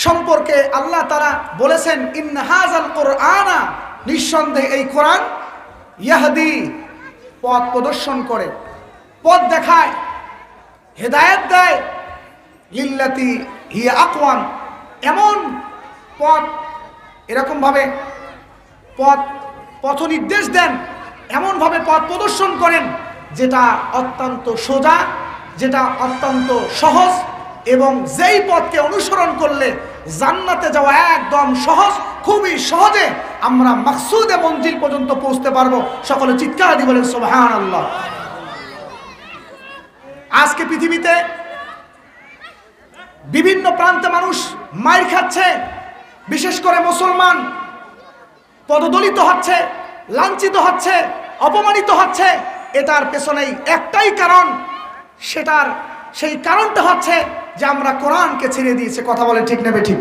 সম্পর্কে আল্লাহ তাআলা বলেছেন, ইন্না হাযাল কুরআনা, নিঃসন্দেহে এই কোরআন, ইয়াহদি, পথ প্রদর্শন করে, পথ দেখায়, হেদায়েত দেয়, লিল্লাতি হিয়া আকওয়াম, এমন পথ, এরকমভাবে পথ নির্দেশ দেন, এমনভাবে পথ প্রদর্শন করেন যেটা অত্যন্ত সোজা, যেটা অত্যন্ত সহজ, এবং যেই পথকে অনুসরণ করলে জান্নাতে যাওয়া একদম সহজ, খুবই সহজে আমরা মাকসুদে মঞ্জিল পর্যন্ত পৌঁছতে পারবো। সকলে চিৎকার দিয়ে বলেন সুবহানাল্লাহ। আজকে পৃথিবীতে বিভিন্ন প্রান্তে মানুষ মাইর খাচ্ছে, বিশেষ করে মুসলমান পদদলিত হচ্ছে, লাঞ্ছিত হচ্ছে, অপমানিত হচ্ছে। এটার পেছনেই একটাই কারণ, সেই কারণটা হচ্ছে যে আমরা কোরআনকে ছেড়ে দিয়েছি। কথা বলে ঠিক নেবে ঠিক?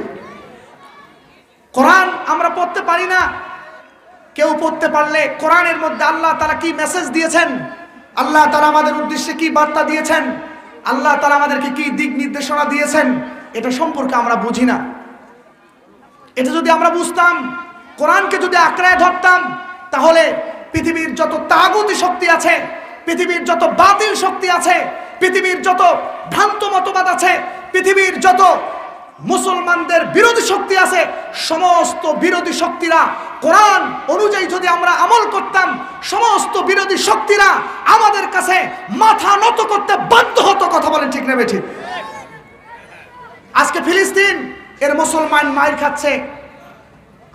কোরআন আমরা পড়তে পারি না। কেউ পড়তে পারলে কোরআনের মধ্যে আল্লাহ তাআলা কি মেসেজ দিয়েছেন, আল্লাহ তাআলা আমাদের উদ্দেশ্যে কি বার্তা দিয়েছেন, আল্লাহ তাআলা আমাদেরকে কি দিক নির্দেশনা দিয়েছেন, এটা সম্পর্কে আমরা বুঝি না। এটা যদি আমরা বুঝতাম, কোরআনকে যদি আঁকড়ায় ধরতাম, তাহলে পৃথিবীর যত তাগুতি শক্তি আছে, পৃথিবীর যত বাতিল শক্তি আছে, পৃথিবীর যত ভ্রান্ত মতবাদ আছে, পৃথিবীর যত মুসলমানদের বিরোধী শক্তি আছে, সমস্ত বিরোধী শক্তিরা কোরআন অনুযায়ী যদি আমরা আমল করতাম, সমস্ত বিরোধী শক্তিরা আমাদের কাছে মাথা নত করতে বাধ্য হতো। কথা বলেন ঠিক নেবে ঠিক? আজকে ফিলিস্তিন এর মুসলমান মার খাচ্ছে,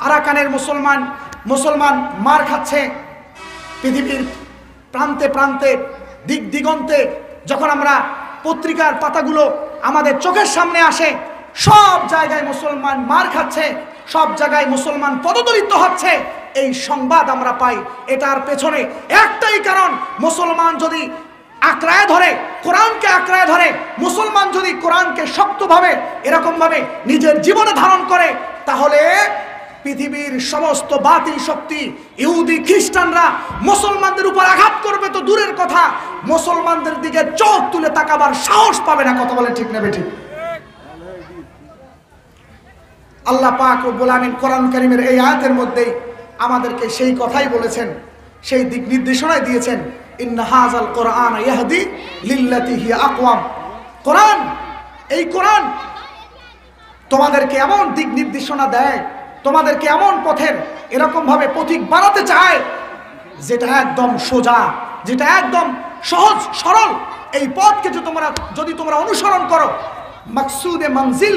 আরাকানের মুসলমান মার খাচ্ছে, পৃথিবীর প্রান্তে প্রান্তে দিক দিগন্তে যখন আমরা পত্রিকার পাতাগুলো আমাদের চোখের সামনে আসে, সব জায়গায় মুসলমান মার খাচ্ছে, সব জায়গায় মুসলমান পদদলিত হচ্ছে, এই সংবাদ আমরা পাই। এটার পেছনে একটাই কারণ, মুসলমান যদি আঁকড়ায় ধরে, কোরআনকে আঁকড়ায় ধরে, মুসলমান যদি কোরআনকে শক্তভাবে এরকমভাবে নিজের জীবনে ধারণ করে, তাহলে পৃথিবীর সমস্ত বাতিল শক্তি, ইহুদি খ্রিস্টানরা মুসলমানদের উপর আঘাত করবে তো দূরের কথা, মুসলমানদের দিকে চোখ তুলে তাকাবার সাহস পাবে না। কথা বলে ঠিক নেবে ঠিক? আল্লাহ পাক রব্বুল আমিন কোরআন কারীমের এই আয়াতের মধ্যেই আমাদেরকে সেই কথাই বলেছেন, সেই দিক নির্দেশনাই দিয়েছেন, ইন্না হাযাল কুরআন ইয়াহদি লিল্লাতি হিয়া আকওয়াম। কোরআন, এই কোরআন তোমাদেরকে এমন দিক নির্দেশনা দেয়, তোমাদেরকে এমন পথের এরকমভাবে পথিক বানাতে চায় যেটা একদম সোজা, যেটা একদম সহজ সরল। এই পথকে যদি তোমরা অনুসরণ করো, মাকসুদে মঞ্জিল